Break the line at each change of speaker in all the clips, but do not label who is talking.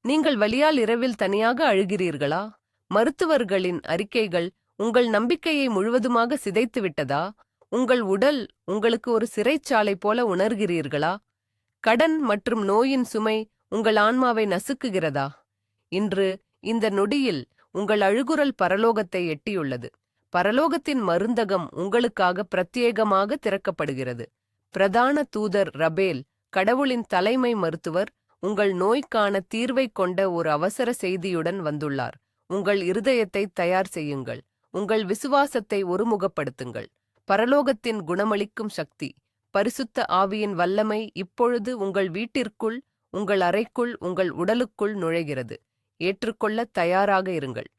நீங்கள் வலியால் இரவில் தனியாக அழுகிறீர்களா? மருத்துவர்களின் அறிக்கைகள் உங்கள் நம்பிக்கையை முழுவதுமாக சிதைத்து விட்டதா? உங்கள் உடல் உங்களுக்கு ஒரு சிறைச்சாலை போல உணர்கிறீர்களா? கடன் மற்றும் நோயின் சுமை உங்கள் ஆன்மாவை நசுக்குகிறதா? இன்று இந்த நொடியில் உங்கள் அழுகுரல் பரலோகத்தை எட்டியுள்ளது. பரலோகத்தின் மருந்தகம் உங்களுக்காக பிரத்யேகமாக திறக்கப்படுகிறது. பிரதான தூதர் ரபேல், கடவுளின் தலைமை மருத்துவர், உங்கள் நோய்க்கான தீர்வைக் கொண்ட ஒரு அவசர செய்தியுடன் வந்துள்ளார். உங்கள் இருதயத்தை தயார் செய்யுங்கள். உங்கள் விசுவாசத்தை ஒருமுகப்படுத்துங்கள். பரலோகத்தின் குணமளிக்கும் சக்தி, பரிசுத்த ஆவியின் வல்லமை இப்பொழுது உங்கள் வீட்டிற்குள், உங்கள் அறைக்குள், உங்கள் உடலுக்குள் நுழைகிறது. ஏற்றுக்கொள்ள தயாராக இருங்கள்.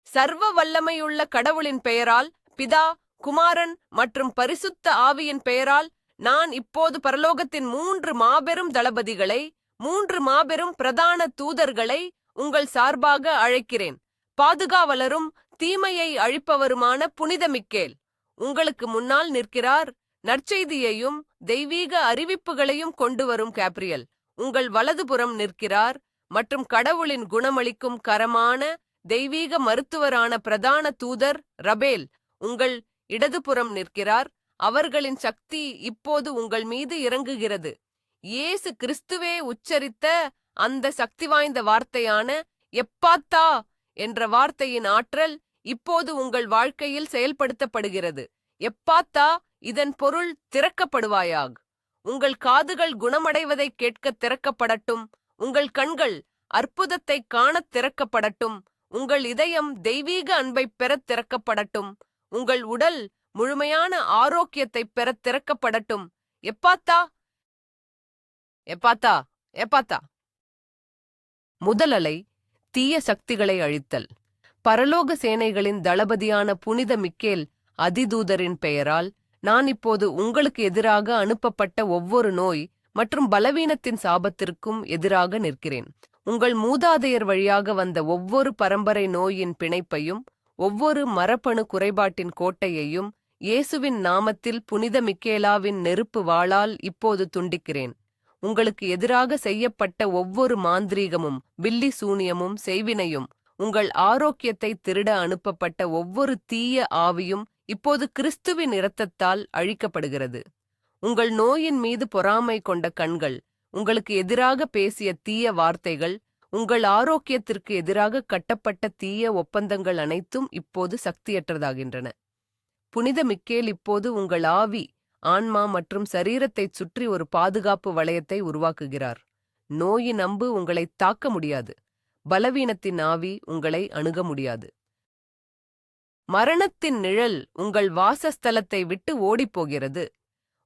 சர்வ வல்லமையுள்ள கடவுளின் பெயரால், பிதா, குமாரன் மற்றும் பரிசுத்த ஆவியின் பெயரால், நான் இப்போது பரலோகத்தின் 3 மாபெரும் தளபதிகளை, 3 மாபெரும் பிரதான தூதர்களை உங்கள் சார்பாக அழைக்கிறேன். பாதுகாவலரும் தீமையை அழிப்பவருமான புனித மிக்கேல் உங்களுக்கு முன்னால் நிற்கிறார். நற்செய்தியையும் தெய்வீக அறிவிப்புகளையும் கொண்டு வரும் கேப்ரியல் உங்கள் வலதுபுறம் நிற்கிறார். மற்றும் கடவுளின் குணமளிக்கும் கரமான தெய்வீக மருத்துவரான பிரதான தூதர் ரபேல் உங்கள் இடதுபுறம் நிற்கிறார். அவர்களின் சக்தி இப்போது உங்கள் மீது இறங்குகிறது. இயேசு கிறிஸ்துவே உச்சரித்த அந்த சக்தி வாய்ந்த வார்த்தையான எப்பாத்தா என்ற வார்த்தையின் ஆற்றல் இப்போது உங்கள் வாழ்க்கையில் செயல்படுத்தப்படுகிறது. எப்பாத்தா, இதன் பொருள் திறக்கப்படுவாயாக. உங்கள் காதுகள் குணமடைவதை கேட்க திறக்கப்படட்டும். உங்கள் கண்கள் அற்புதத்தை காணத் திறக்கப்படட்டும். உங்கள் இதயம் தெய்வீக அன்பை பெறத் திறக்கப்படட்டும். உங்கள் உடல் முழுமையான ஆரோக்கியத்தை பெறத் திறக்கப்படட்டும். எப்பாத்தா, எப்பாத்தா, எப்பாத்தா. முதல் அலை, தீய சக்திகளை அழித்தல். பரலோக சேனைகளின் தளபதியான புனித மிக்கேல் அதிதூதரின் பெயரால், நான் இப்போது உங்களுக்கு எதிராக அனுப்பப்பட்ட ஒவ்வொரு நோய் மற்றும் பலவீனத்தின் சாபத்திற்கும் எதிராக நிற்கிறேன். உங்கள் மூதாதையர் வழியாக வந்த ஒவ்வொரு பரம்பரை நோயின் பிணைப்பையும், ஒவ்வொரு மரபணு குறைபாட்டின் கோட்டையையும் இயேசுவின் நாமத்தில் புனித மிக்கேலாவின் நெருப்பு வாளால் இப்போது துண்டிக்கிறேன். உங்களுக்கு எதிராக செய்யப்பட்ட ஒவ்வொரு மாந்திரீகமும், பில்லி சூனியமும், செய்வினையும், உங்கள் ஆரோக்கியத்தை திருட அனுப்பப்பட்ட ஒவ்வொரு தீய ஆவியும் இப்போது கிறிஸ்துவின் இரத்தத்தால் அழிக்கப்படுகிறது. உங்கள் நோயின் மீது பொறாமை கொண்ட கண்கள், உங்களுக்கு எதிராக பேசிய தீய வார்த்தைகள், உங்கள் ஆரோக்கியத்திற்கு எதிராக கட்டப்பட்ட தீய ஒப்பந்தங்கள் அனைத்தும் இப்போது சக்தியற்றதாகின்றன. புனித மிக்கேல் இப்போது உங்கள் ஆவி, ஆன்மா மற்றும் சரீரத்தைச் சுற்றி ஒரு பாதுகாப்பு வளையத்தை உருவாக்குகிறார். நோயின் அம்பு உங்களை தாக்க முடியாது. பலவீனத்தின் ஆவி உங்களை அணுக முடியாது. மரணத்தின் நிழல் உங்கள் வாசஸ்தலத்தை விட்டு ஓடிப்போகிறது.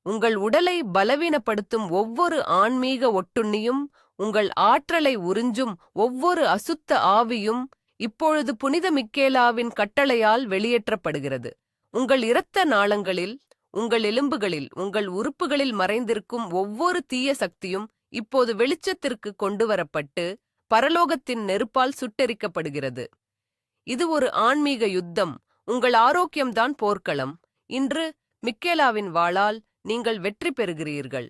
உங்கள் உடலை பலவீனப்படுத்தும் ஒவ்வொரு ஆன்மீக ஒட்டுண்ணியும், உங்கள் ஆற்றலை உறிஞ்சும் ஒவ்வொரு அசுத்த ஆவியும் இப்பொழுது புனித மிக்கேலாவின் கட்டளையால் வெளியேற்றப்படுகிறது. உங்கள் இரத்த நாளங்களில், உங்கள் எலும்புகளில், உங்கள் உறுப்புகளில் மறைந்திருக்கும் ஒவ்வொரு தீய சக்தியும் இப்போது வெளிச்சத்திற்கு கொண்டுவரப்பட்டு பரலோகத்தின் நெருப்பால் சுட்டெரிக்கப்படுகிறது. இது ஒரு ஆன்மீக யுத்தம். உங்கள் ஆரோக்கியம்தான் போர்க்களம். இன்று மிக்கேலாவின் வாளால் நீங்கள் வெற்றி பெறுகிறீர்கள்.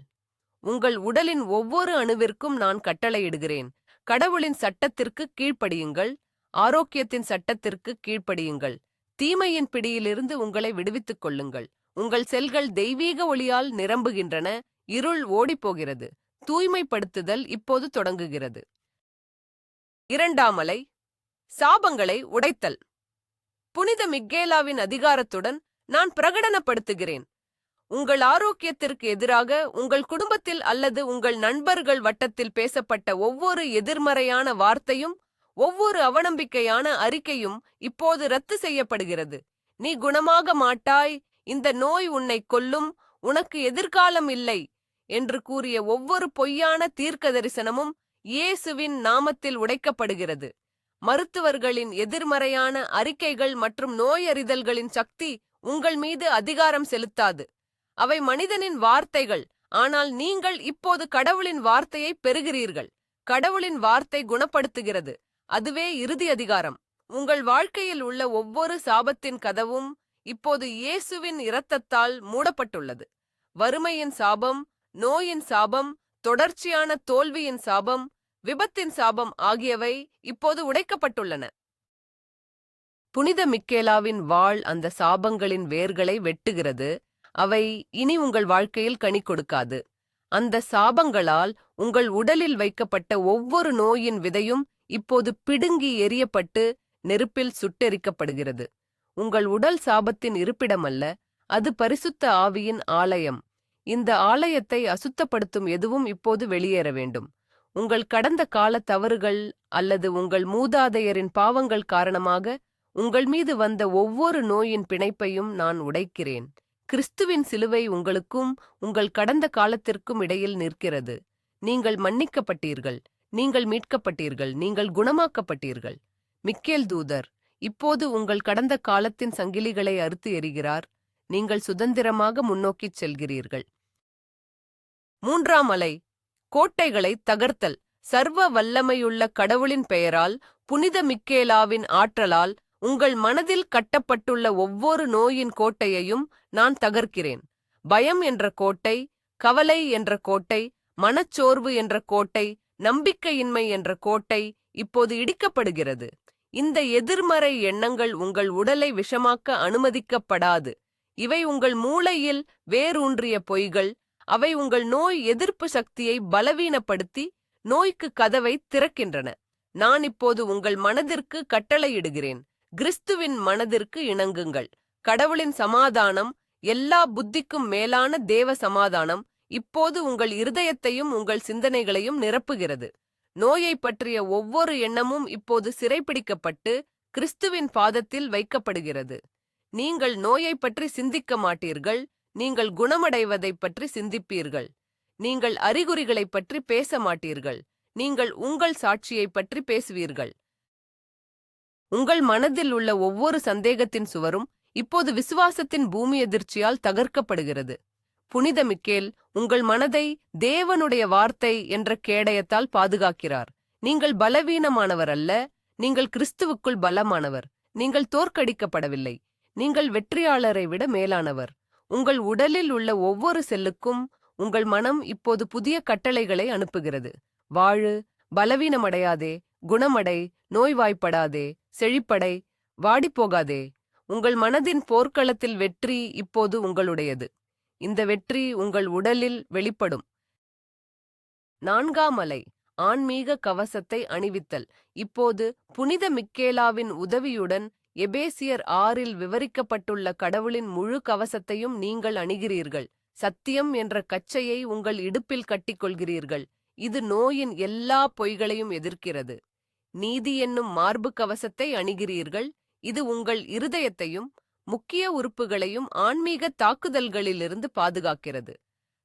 உங்கள் உடலின் ஒவ்வொரு அணுவிற்கும் நான் கட்டளையிடுகிறேன். கடவுளின் சட்டத்திற்கு கீழ்ப்படியுங்கள். ஆரோக்கியத்தின் சட்டத்திற்கு கீழ்ப்படியுங்கள். தீமையின் பிடியிலிருந்து உங்களை விடுவித்துக் கொள்ளுங்கள். உங்கள் செல்கள் தெய்வீக ஒளியால் நிரம்புகின்றன. இருள் ஓடிப்போகிறது. தூய்மைப்படுத்துதல் இப்போது தொடங்குகிறது. இரண்டாம் அலை, சாபங்களை உடைத்தல். புனித மிக்கேலாவின் அதிகாரத்துடன் நான் பிரகடனப்படுத்துகிறேன். உங்கள் ஆரோக்கியத்திற்கு எதிராக உங்கள் குடும்பத்தில் அல்லது உங்கள் நண்பர்கள் வட்டத்தில் பேசப்பட்ட ஒவ்வொரு எதிர்மறையான வார்த்தையும், ஒவ்வொரு அவநம்பிக்கையான அறிக்கையும் இப்போது ரத்து செய்யப்படுகிறது. நீ குணமாக மாட்டாய், இந்த நோய் உன்னை கொல்லும், உனக்கு எதிர்காலம் இல்லை என்று கூறிய ஒவ்வொரு பொய்யான தீர்க்க தரிசனமும் இயேசுவின் நாமத்தில் உடைக்கப்படுகிறது. மருத்துவர்களின் எதிர்மறையான அறிக்கைகள் மற்றும் நோயறிதல்களின் சக்தி உங்கள் மீது அதிகாரம் செலுத்தாது. அவை மனிதனின் வார்த்தைகள். ஆனால் நீங்கள் இப்போது கடவுளின் வார்த்தையை பெறுகிறீர்கள். கடவுளின் வார்த்தை குணப்படுத்துகிறது. அதுவே இறுதி அதிகாரம். உங்கள் வாழ்க்கையில் உள்ள ஒவ்வொரு சாபத்தின் கதவும் இப்போது இயேசுவின் இரத்தத்தால் மூடப்பட்டுள்ளது. வறுமையின் சாபம், நோயின் சாபம், தொடர்ச்சியான தோல்வியின் சாபம், விபத்தின் சாபம் ஆகியவை இப்போது உடைக்கப்பட்டுள்ளன. புனித மிக்கேலாவின் வாள் அந்த சாபங்களின் வேர்களை வெட்டுகிறது. அவை இனி உங்கள் வாழ்க்கையில் கனி கொடுக்காது. அந்த சாபங்களால் உங்கள் உடலில் வைக்கப்பட்ட ஒவ்வொரு நோயின் விதையும் இப்போது பிடுங்கி எறியப்பட்டு நெருப்பில் சுட்டெரிக்கப்படுகிறது. உங்கள் உடல் சாபத்தின் இருப்பிடமல்ல, அது பரிசுத்த ஆவியின் ஆலயம். இந்த ஆலயத்தை அசுத்தப்படுத்தும் எதுவும் இப்போது வெளியேற வேண்டும். உங்கள் கடந்த கால தவறுகள் அல்லது உங்கள் மூதாதையரின் பாவங்கள் காரணமாக உங்கள் மீது வந்த ஒவ்வொரு நோயின் பிணைப்பையும் நான் உடைக்கிறேன். கிறிஸ்துவின் சிலுவை உங்களுக்கும் உங்கள் கடந்த காலத்திற்கும் இடையில் நிற்கிறது. நீங்கள் மன்னிக்கப்பட்டீர்கள், நீங்கள் மீட்கப்பட்டீர்கள், நீங்கள் குணமாக்கப்பட்டீர்கள். மிக்கேல் தூதர் இப்போது உங்கள் கடந்த காலத்தின் சங்கிலிகளை அறுத்து எறிகிறார். நீங்கள் சுதந்திரமாக முன்னோக்கிச் செல்கிறீர்கள். 3ஆம் அலை. கோட்டைகளை தகர்த்தல். சர்வ வல்லமையுள்ள கடவுளின் பெயரால், புனித மிக்கேலாவின் ஆற்றலால் உங்கள் மனதில் கட்டப்பட்டுள்ள ஒவ்வொரு நோயின் கோட்டையையும் நான் தகர்க்கிறேன். பயம் என்ற கோட்டை, கவலை என்ற கோட்டை, மனச்சோர்வு என்ற கோட்டை, நம்பிக்கையின்மை என்ற கோட்டை இப்போது இடிக்கப்படுகிறது. இந்த எதிர்மறை எண்ணங்கள் உங்கள் உடலை விஷமாக்க அனுமதிக்கப்படாது. இவை உங்கள் மூளையில் வேரூன்றிய பொய்கள். அவை உங்கள் நோய் எதிர்ப்பு சக்தியை பலவீனப்படுத்தி நோய்க்கு கதவை திறக்கின்றன. நான் இப்போது உங்கள் மனதிற்கு கட்டளையிடுகிறேன். கிறிஸ்துவின் மனதிற்கு இணங்குங்கள். கடவுளின் சமாதானம், எல்லா புத்திக்கும் மேலான தேவ சமாதானம் இப்போது உங்கள் இருதயத்தையும் உங்கள் சிந்தனைகளையும் நிரப்புகிறது. நோயை பற்றிய ஒவ்வொரு எண்ணமும் இப்போது சிறைப்பிடிக்கப்பட்டு கிறிஸ்துவின் பாதத்தில் வைக்கப்படுகிறது. நீங்கள் நோயை பற்றி சிந்திக்க மாட்டீர்கள், நீங்கள் குணமடைவதைப் பற்றி சிந்திப்பீர்கள். நீங்கள் அறிகுறிகளைப் பற்றி பேச மாட்டீர்கள், நீங்கள் உங்கள் சாட்சியைப் பற்றி பேசுவீர்கள். உங்கள் மனதில் உள்ள ஒவ்வொரு சந்தேகத்தின் சுவரும் இப்போது விசுவாசத்தின் பூமி எதிர்ச்சியால் தகர்க்கப்படுகிறது. புனித மிக்கேல் உங்கள் மனதை தேவனுடைய வார்த்தை என்ற கேடயத்தால் பாதுகாக்கிறார். நீங்கள் பலவீனமானவர் அல்ல, நீங்கள் கிறிஸ்துவுக்குள் பலமானவர். நீங்கள் தோற்கடிக்கப்படவில்லை, நீங்கள் வெற்றியாளரை விட மேலானவர். உங்கள் உடலில் உள்ள ஒவ்வொரு செல்லுக்கும் உங்கள் மனம் இப்போது புதிய கட்டளைகளை அனுப்புகிறது. வாழு, பலவீனமடையாதே, குணமடை, நோய்வாய்ப்படாதே, செழிப்படை, வாடிப்போகாதே. உங்கள் மனதின் போர்க்களத்தில் வெற்றி இப்போது உங்களுடையது. இந்த வெற்றி உங்கள் உடலில் வெளிப்படும். 4ஆம் அலை. ஆன்மீக கவசத்தை அணிவித்தல். இப்போது புனித மிக்கேலாவின் உதவியுடன் எபேசியர் 6இல் விவரிக்கப்பட்டுள்ள கடவுளின் முழு கவசத்தையும் நீங்கள் அணிகிறீர்கள். சத்தியம் என்ற கச்சையை உங்கள் இடுப்பில் கட்டிக்கொள்கிறீர்கள். இது நோயின் எல்லா பொய்களையும் எதிர்க்கிறது. நீதி என்னும் மார்பு கவசத்தை அணிகிறீர்கள். இது உங்கள் இருதயத்தையும் முக்கிய உறுப்புகளையும் ஆன்மீக தாக்குதல்களிலிருந்து பாதுகாக்கிறது.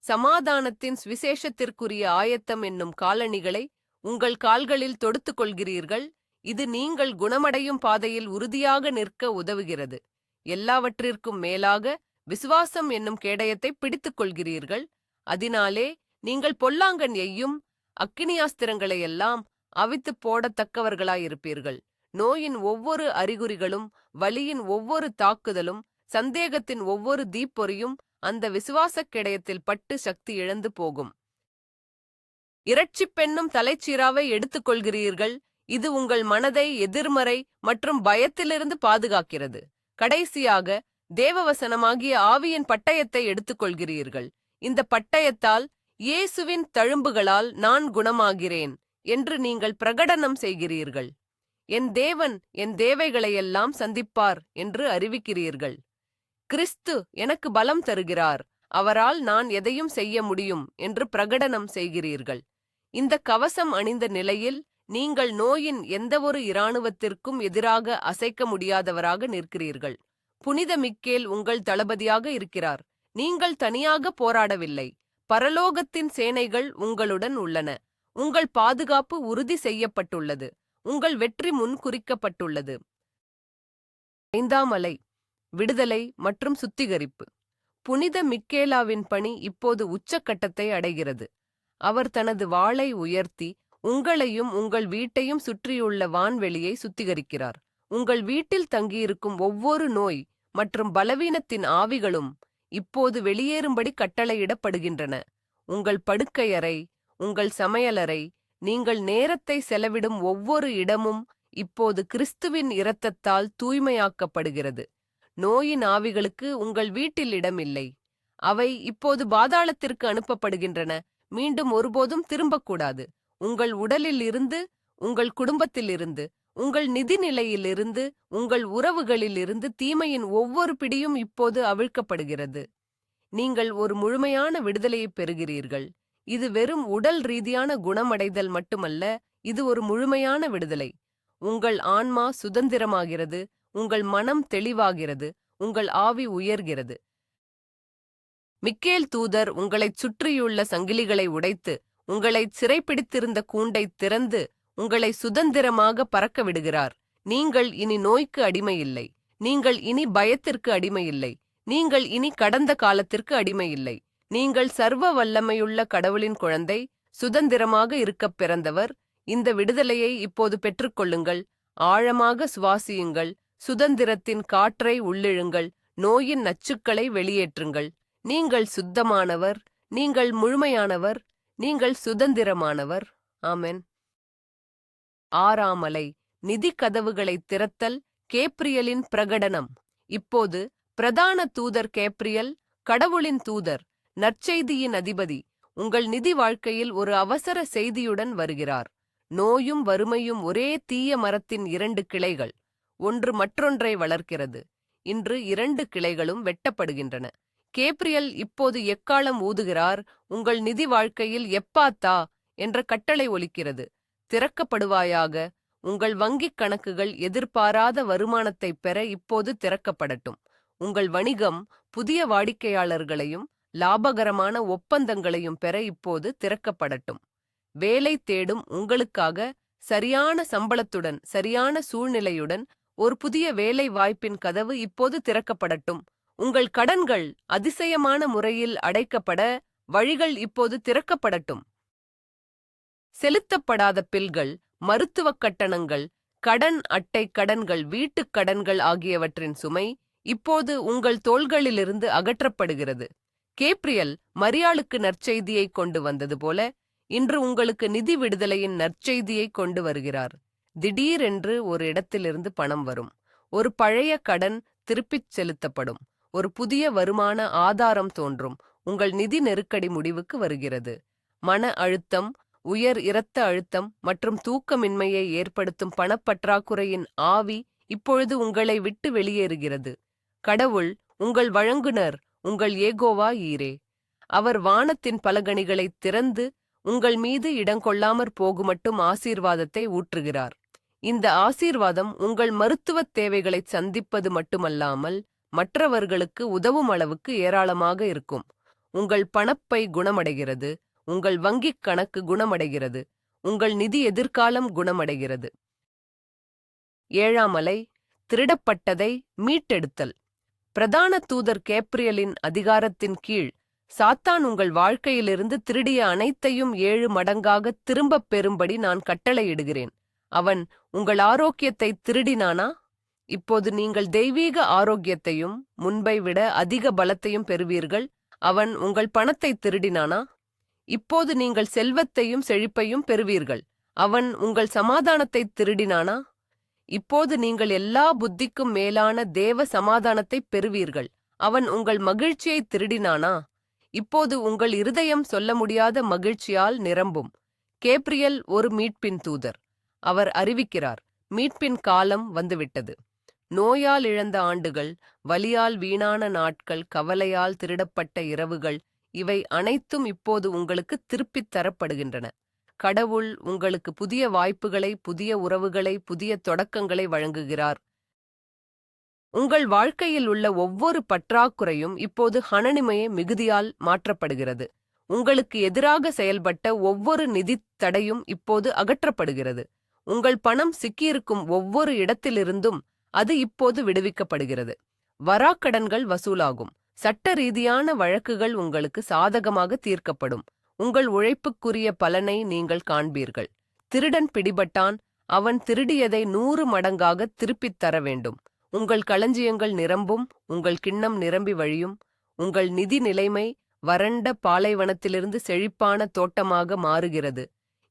சமாதானத்தின் சுவிசேஷத்திற்குரிய ஆயத்தம் என்னும் காலணிகளை உங்கள் கால்களில் தொடுத்துக் கொள்கிறீர்கள். இது நீங்கள் குணமடையும் பாதையில் உறுதியாக நிற்க உதவுகிறது. எல்லாவற்றிற்கும் மேலாக விசுவாசம் என்னும் கேடயத்தை பிடித்துக் கொள்கிறீர்கள். அதனாலே நீங்கள் பொல்லாங்கன் எய்யும் அக்கினியாஸ்திரங்களையெல்லாம் அவித்து போடத்தக்கவர்களாயிருப்பீர்கள். நோயின் ஒவ்வொரு அறிகுறிகளும், வலியின் ஒவ்வொரு தாக்குதலும், சந்தேகத்தின் ஒவ்வொரு தீப்பொறியும் அந்த விசுவாசக் கேடயத்தில் பட்டு சக்தி இழந்து போகும். இரட்சிப் பெண்ணும் தலைச்சீராவை எடுத்துக்கொள்கிறீர்கள். இது உங்கள் மனதை எதிர்மறை மற்றும் பயத்திலிருந்து பாதுகாக்கிறது. கடைசியாக தேவவசனமாகிய ஆவியின் பட்டயத்தை எடுத்துக்கொள்கிறீர்கள். இந்த பட்டயத்தால் இயேசுவின் தழும்புகளால் நான் குணமாகிறேன் என்று நீங்கள் பிரகடனம் செய்கிறீர்கள். என் தேவன் என் தேவைகளையெல்லாம் சந்திப்பார் என்று அறிவிக்கிறீர்கள். கிறிஸ்து எனக்கு பலம் தருகிறார், அவரால் நான் எதையும் செய்ய முடியும் என்று பிரகடனம் செய்கிறீர்கள். இந்த கவசம் அணிந்த நிலையில் நீங்கள் நோயின் எந்தவொரு இராணுவத்திற்கும் எதிராக அசைக்க முடியாதவராக நிற்கிறீர்கள். புனித மிக்கேல் உங்கள் தளபதியாக இருக்கிறார். நீங்கள் தனியாக போராடவில்லை. பரலோகத்தின் சேனைகள் உங்களுடன் உள்ளன. உங்கள் பாதுகாப்பு உறுதி செய்யப்பட்டுள்ளது. உங்கள் வெற்றி முன்குறிக்கப்பட்டுள்ளது. 5ஆம் அலை. விடுதலை மற்றும் சுத்திகரிப்பு. புனித மிக்கேலாவின் பணி இப்போது உச்சக்கட்டத்தை அடைகிறது. அவர் தனது வாளை உயர்த்தி உங்களையும் உங்கள் வீட்டையும் சுற்றியுள்ள வான்வெளியை சுத்திகரிக்கிறார். உங்கள் வீட்டில் தங்கியிருக்கும் ஒவ்வொரு நோய் மற்றும் பலவீனத்தின் ஆவிகளும் இப்போது வெளியேறும்படி கட்டளையிடப்படுகின்றன. உங்கள் படுக்கையறை, உங்கள் சமையலறை, நீங்கள் நேரத்தை செலவிடும் ஒவ்வொரு இடமும் இப்போது கிறிஸ்துவின் இரத்தத்தால் தூய்மையாக்கப்படுகிறது. நோயின் ஆவிகளுக்கு உங்கள் வீட்டில் இடமில்லை. அவை இப்போது பாதாளத்திற்கு அனுப்பப்படுகின்றன. மீண்டும் ஒருபோதும் திரும்பக்கூடாது. உங்கள் உடலில் இருந்து, உங்கள் குடும்பத்திலிருந்து, உங்கள் நிதிநிலையிலிருந்து, உங்கள் உறவுகளிலிருந்து தீமையின் ஒவ்வொரு பிடியும் இப்போது அவிழ்க்கப்படுகிறது. நீங்கள் ஒரு முழுமையான விடுதலையை பெறுகிறீர்கள். இது வெறும் உடல் ரீதியான குணமடைதல் மட்டுமல்ல, இது ஒரு முழுமையான விடுதலை. உங்கள் ஆன்மா சுதந்திரமாகிறது, உங்கள் மனம் தெளிவாகிறது, உங்கள் ஆவி உயர்கிறது. மிக்கேல் தூதர் உங்களைச் சுற்றியுள்ள சங்கிலிகளை உடைத்து, உங்களைச் சிறைப்பிடித்திருந்த கூண்டைத் திறந்து, உங்களை சுதந்திரமாக பறக்க விடுகிறார். நீங்கள் இனி நோய்க்கு அடிமையில்லை. நீங்கள் இனி பயத்திற்கு அடிமையில்லை. நீங்கள் இனி கடந்த காலத்திற்கு அடிமையில்லை. நீங்கள் சர்வ வல்லமையுள்ள கடவுளின் குழந்தை, சுதந்திரமாக இருக்கப் பிறந்தவர். இந்த விடுதலையை இப்போது பெற்றுக்கொள்ளுங்கள். ஆழமாக சுவாசியுங்கள். சுதந்திரத்தின் காற்றை உள்ளிழுங்கள். நோயின் நச்சுக்களை வெளியேற்றுங்கள். நீங்கள் சுத்தமானவர். நீங்கள் முழுமையானவர். நீங்கள் சுதந்திரமானவர். ஆமென். ஆறாமலை நிதி கதவுகளைத் திறத்தல். கேப்ரியலின் பிரகடனம். இப்போது பிரதான தூதர் கேப்ரியல், கடவுளின் தூதர், நற்செய்தியின் அதிபதி, உங்கள் நிதி வாழ்க்கையில் ஒரு அவசர செய்தியுடன் வருகிறார். நோயும் வறுமையும் ஒரே தீய மரத்தின் 2 கிளைகள். ஒன்று மற்றொன்றை வளர்க்கிறது. இன்று 2 கிளைகளும் வெட்டப்படுகின்றன. கேப்ரியல் இப்போது எக்காலம் ஊதுகிறார். உங்கள் நிதி வாழ்க்கையில் எப்பாத்தா என்ற கட்டளை ஒலிக்கிறது. திறக்கப்படுவாயாக. உங்கள் வங்கிக் கணக்குகள் எதிர்பாராத வருமானத்தைப் பெற இப்போது திறக்கப்படட்டும். உங்கள் வணிகம் புதிய வாடிக்கையாளர்களையும் லாபகரமான ஒப்பந்தங்களையும் பெற இப்போது திறக்கப்படட்டும். வேலை தேடும் உங்களுக்காக சரியான சம்பளத்துடன், சரியான சூழ்நிலையுடன் ஒரு புதிய வேலை வாய்ப்பின் கதவு இப்போது திறக்கப்படட்டும். உங்கள் கடன்கள் அதிசயமான முறையில் அடைக்கப்பட வழிகள் இப்போது திறக்கப்படட்டும். செலுத்தப்படாத பில்கள், மருத்துவக் கட்டணங்கள், கடன் அட்டை கடன்கள், வீட்டுக் கடன்கள் ஆகியவற்றின் சுமை இப்போது உங்கள் தோள்களிலிருந்து அகற்றப்படுகிறது. கேப்ரியல் மரியாளுக்கு நற்செய்தியை கொண்டு வந்தது போல, இன்று உங்களுக்கு நிதி விடுதலையின் நற்செய்தியை கொண்டு வருகிறார். திடீரென்று ஒரு இடத்திலிருந்து பணம் வரும். ஒரு பழைய கடன் திருப்பிச் செலுத்தப்படும். ஒரு புதிய வருமான ஆதாரம் தோன்றும். உங்கள் நிதி நெருக்கடி முடிவுக்கு வருகிறது. மன அழுத்தம், உயர் இரத்த அழுத்தம் மற்றும் தூக்கமின்மையை ஏற்படுத்தும் பணப்பற்றாக்குறையின் ஆவி இப்பொழுது உங்களை விட்டு வெளியேறுகிறது. கடவுள் உங்கள் வழங்குனர், உங்கள் யேகோவா ஈரே. அவர் வானத்தின் பலகணிகளைத் திறந்து உங்கள் மீது இடங்கொள்ளாமற் போகுமட்டும் ஆசீர்வாதத்தை ஊற்றுகிறார். இந்த ஆசீர்வாதம் உங்கள் மருத்துவத் தேவைகளைச் சந்திப்பது மட்டுமல்லாமல் மற்றவர்களுக்கு உதவும் அளவுக்கு ஏராளமாக இருக்கும். உங்கள் பணப்பை குணமடைகிறது. உங்கள் வங்கிக் கணக்கு குணமடைகிறது. உங்கள் நிதி எதிர்காலம் குணமடைகிறது. ஏழாமலை திருடப்பட்டதை மீட்டெடுத்தல். பிரதான தூதர் கேப்ரியலின் அதிகாரத்தின் கீழ் சாத்தான் உங்கள் வாழ்க்கையிலிருந்து திருடிய அனைத்தையும் 7 மடங்காக திரும்பப் பெறும்படி நான் கட்டளையிடுகிறேன். அவன் உங்கள் ஆரோக்கியத்தை திருடினானா? இப்போது நீங்கள் தெய்வீக ஆரோக்கியத்தையும் முன்பை விட அதிக பலத்தையும் பெறுவீர்கள். அவன் உங்கள் பணத்தை திருடினானா? இப்போது நீங்கள் செல்வத்தையும் செழிப்பையும் பெறுவீர்கள். அவன் உங்கள் சமாதானத்தை திருடினானா? இப்போது நீங்கள் எல்லா புத்திக்கும் மேலான தேவ சமாதானத்தைப் பெறுவீர்கள். அவன் உங்கள் மகிழ்ச்சியை திருடினானா? இப்போது உங்கள் இருதயம் சொல்ல முடியாத மகிழ்ச்சியால் நிரம்பும். கேப்ரியல் ஒரு மீட்பின் தூதர். அவர் அறிவிக்கிறார், மீட்பின் காலம் வந்துவிட்டது. நோயால் இழந்த ஆண்டுகள், வலியால் வீணான நாட்கள், கவலையால் திருடப்பட்ட இரவுகள், இவை அனைத்தும் இப்போது உங்களுக்கு திருப்பித் தரப்படுகின்றன. கடவுள் உங்களுக்கு புதிய வாய்ப்புகளை, புதிய உறவுகளை, புதிய தொடக்கங்களை வழங்குகிறார். உங்கள் வாழ்க்கையில் உள்ள ஒவ்வொரு பற்றாக்குறையும் இப்போது ஹனனிமைய மிகுதியால் மாற்றப்படுகிறது. உங்களுக்கு எதிராக செயல்பட்ட ஒவ்வொரு நிதித் தடையும் இப்போது அகற்றப்படுகிறது. உங்கள் பணம் சிக்கியிருக்கும் ஒவ்வொரு இடத்திலிருந்தும் அது இப்போது விடுவிக்கப்படுகிறது. வராக்கடன்கள் வசூலாகும். சட்ட ரீதியான வழக்குகள் உங்களுக்கு சாதகமாக தீர்க்கப்படும். உங்கள் உழைப்புக்குரிய பலனை நீங்கள் காண்பீர்கள். திருடன் பிடிபட்டான். அவன் திருடியதை 100 மடங்காக திருப்பித் தர வேண்டும். உங்கள் களஞ்சியங்கள் நிரம்பும். உங்கள் கிண்ணம் நிரம்பி வழியும். உங்கள் நிதி நிலைமை வறண்ட பாலைவனத்திலிருந்து செழிப்பான தோட்டமாக மாறுகிறது.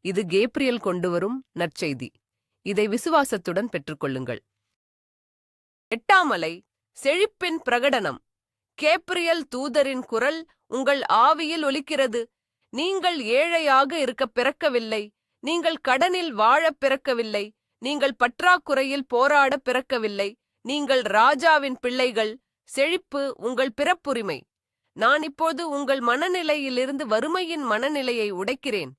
இது கேப்ரியல் கொண்டுவரும் நற்செய்தி. இதை விசுவாசத்துடன் பெற்றுக்கொள்ளுங்கள். 8ஆம் அலை, செழிப்பின் பிரகடனம். கேப்ரியல் தூதரின் குரல் உங்கள் ஆவியில் ஒலிக்கிறது. நீங்கள் ஏழையாக இருக்க பிறக்கவில்லை. நீங்கள் கடனில் வாழப் பிறக்கவில்லை. நீங்கள் பற்றாக்குறையில் போராட பிறக்கவில்லை. நீங்கள் ராஜாவின் பிள்ளைகள். செழிப்பு உங்கள் பிறப்புரிமை. நான் இப்போது உங்கள் மனநிலையிலிருந்து வறுமையின் மனநிலையை உடைக்கிறேன்.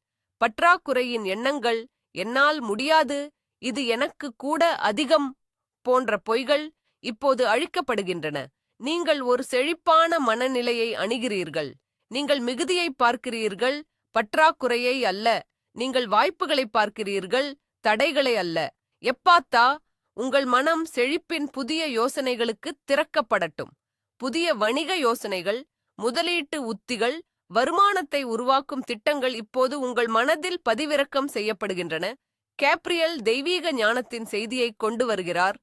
பற்றாக்குறையின் எண்ணங்கள், என்னால் முடியாது, இது எனக்கு கூட அதிகம் போன்ற பொய்கள் இப்போது அழிக்கப்படுகின்றன. நீங்கள் ஒரு செழிப்பான மனநிலையை அணுகிறீர்கள். நீங்கள் மிகுதியை பார்க்கிறீர்கள், பற்றாக்குறையை அல்ல. நீங்கள் வாய்ப்புகளை பார்க்கிறீர்கள், தடைகளை அல்ல. எப்பாத்தா, உங்கள் மனம் செழிப்பின் புதிய யோசனைகளுக்கு திறக்கப்படட்டும். புதிய வணிக யோசனைகள், முதலீட்டு உத்திகள், வருமானத்தை உருவாக்கும் திட்டங்கள் இப்போது உங்கள் மனதில் பதிவிறக்கம் செய்யப்படுகின்றன. கேப்ரியல் தெய்வீக ஞானத்தின் செய்தியை கொண்டு வருகிறார்.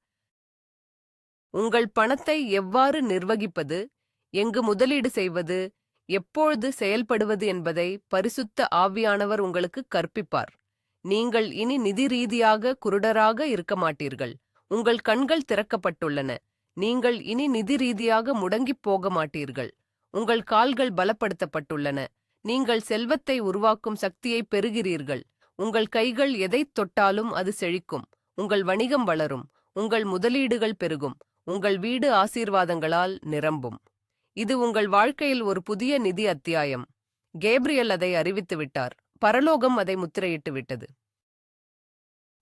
உங்கள் பணத்தை எவ்வாறு நிர்வகிப்பது, எங்கு முதலீடு செய்வது, எப்பொழுது செயல்படுவது என்பதை பரிசுத்த ஆவியானவர் உங்களுக்கு கற்பிப்பார். நீங்கள் இனி நிதி ரீதியாக குருடராக இருக்க மாட்டீர்கள். உங்கள் கண்கள் திறக்கப்பட்டுள்ளன. நீங்கள் இனி நிதி ரீதியாக முடங்கிப் போக மாட்டீர்கள். உங்கள் கால்கள் பலப்படுத்தப்பட்டுள்ளன. நீங்கள் செல்வத்தை உருவாக்கும் சக்தியை பெறுகிறீர்கள். உங்கள் கைகள் எதைத் தொட்டாலும் அது செழிக்கும். உங்கள் வணிகம் வளரும். உங்கள் முதலீடுகள் பெருகும். உங்கள் வீடு ஆசீர்வாதங்களால் நிரம்பும். இது உங்கள் வாழ்க்கையில் ஒரு புதிய நிதி அத்தியாயம். கேப்ரியல் அதை அறிவித்து விட்டார். பரலோகம் அதை முத்திரையிட்டு விட்டது.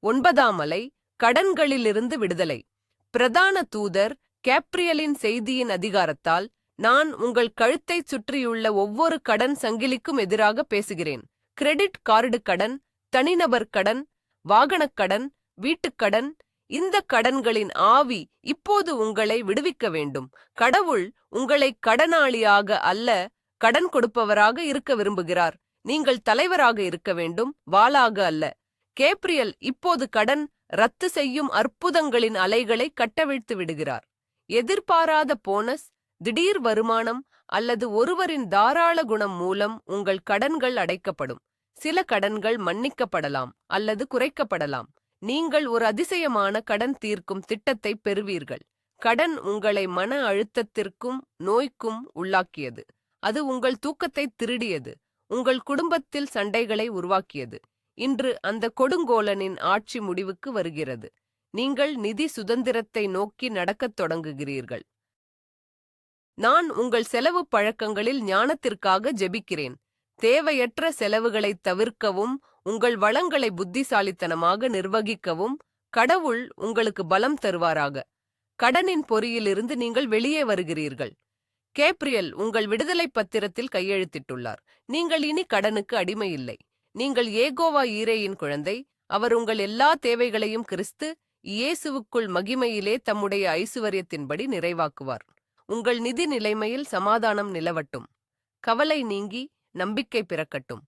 9ஆம் அலை, கடன்களிலிருந்து விடுதலை. பிரதான தூதர் கேப்ரியலின் செய்தியின் அதிகாரத்தால், நான் உங்கள் கழுத்தைச் சுற்றியுள்ள ஒவ்வொரு கடன் சங்கிலிக்கும் எதிராக பேசுகிறேன். கிரெடிட் கார்டு கடன், தனிநபர் கடன், வாகனக் கடன், வீட்டுக்கடன், இந்த கடன்களின் ஆவி இப்போது உங்களை விடுவிக்க வேண்டும். கடவுள் உங்களை கடனாளியாக அல்ல, கடன் கொடுப்பவராக இருக்க விரும்புகிறார். நீங்கள் தலைவராக இருக்க வேண்டும், வாளாக அல்ல. கேப்ரியல் இப்போது கடன் ரத்து செய்யும் அற்புதங்களின் அலைகளை கட்டவிழ்த்து விடுகிறார். எதிர்பாராத போனஸ், திடீர் வருமானம் அல்லது ஒருவரின் தாராள குணம் மூலம் உங்கள் கடன்கள் அடைக்கப்படும். சில கடன்கள் மன்னிக்கப்படலாம் அல்லது குறைக்கப்படலாம். நீங்கள் ஒரு அதிசயமான கடன் தீர்க்கும் திட்டத்தை பெறுவீர்கள். கடன் உங்களை மன அழுத்தத்திற்கும் நோய்க்கும் உள்ளாக்கியது. அது உங்கள் தூக்கத்தை திருடியது. உங்கள் குடும்பத்தில் சண்டைகளை உருவாக்கியது. இன்று அந்த கொடுங்கோலனின் ஆட்சி முடிவுக்கு வருகிறது. நீங்கள் நிதி சுதந்திரத்தை நோக்கி நடக்கத் தொடங்குகிறீர்கள். நான் உங்கள் செலவு பழக்கங்களில் ஞானத்திற்காக ஜெபிக்கிறேன். தேவையற்ற செலவுகளைத் தவிர்க்கவும், உங்கள் வளங்களை புத்திசாலித்தனமாக நிர்வகிக்கவும் கடவுள் உங்களுக்கு பலம் தருவாராக. கடனின் பொறியிலிருந்து நீங்கள் வெளியே வருகிறீர்கள். கேப்ரியல் உங்கள் விடுதலை பத்திரத்தில் கையெழுத்திட்டுள்ளார். நீங்கள் இனி கடனுக்கு அடிமையில்லை. நீங்கள் ஏகோவா ஈரேயின் குழந்தை. அவர் உங்கள் எல்லா தேவைகளையும் கிறிஸ்து இயேசுவுக்குள் மகிமையிலே தம்முடைய ஐசுவரியத்தின்படி நிறைவாக்குவார். உங்கள் நிதி நிலைமையில் சமாதானம் நிலவட்டும். கவலை நீங்கி நம்பிக்கை பிறக்கட்டும்.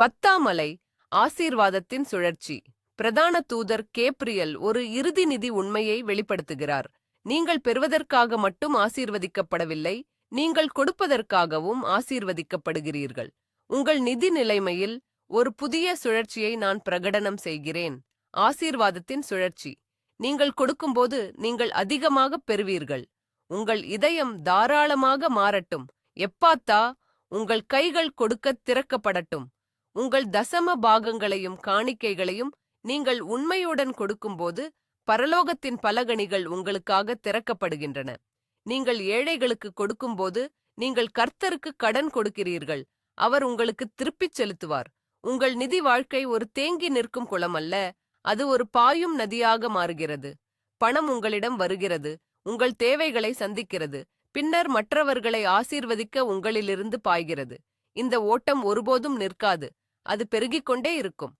10ஆம் அலை, ஆசீர்வாதத்தின் சுழற்சி. பிரதான தூதர் கேப்ரியல் ஒரு இறுதி நிதி உண்மையை வெளிப்படுத்துகிறார். நீங்கள் பெறுவதற்காக மட்டும் ஆசீர்வதிக்கப்படவில்லை, நீங்கள் கொடுப்பதற்காகவும் ஆசீர்வதிக்கப்படுகிறீர்கள். உங்கள் நிதி நிலைமையில் ஒரு புதிய சுழற்சியை நான் பிரகடனம் செய்கிறேன். ஆசீர்வாதத்தின் சுழற்சி. நீங்கள் கொடுக்கும்போது நீங்கள் அதிகமாக பெறுவீர்கள். உங்கள் இதயம் தாராளமாக மாறட்டும். எப்பாத்தா, உங்கள் கைகள் கொடுக்கத் திறக்கப்படட்டும். உங்கள் தசம பாகங்களையும் காணிக்கைகளையும் நீங்கள் உண்மையுடன் கொடுக்கும்போது பரலோகத்தின் பலகணிகள் உங்களுக்காக திறக்கப்படுகின்றன. நீங்கள் ஏழைகளுக்கு கொடுக்கும்போது நீங்கள் கர்த்தருக்கு கடன் கொடுக்கிறீர்கள். அவர் உங்களுக்கு திருப்பிச் செலுத்துவார். உங்கள் நிதி வாழ்க்கை ஒரு தேங்கி நிற்கும் குளம் அல்ல, அது ஒரு பாயும் நதியாக மாறுகிறது. பணம் உங்களிடம் வருகிறது, உங்கள் தேவைகளை சந்திக்கிறது, பின்னர் மற்றவர்களை ஆசீர்வதிக்க உங்களிலிருந்து பாய்கிறது. இந்த ஓட்டம் ஒருபோதும் நிற்காது, அது பெருகிக்கொண்டே இருக்கும்.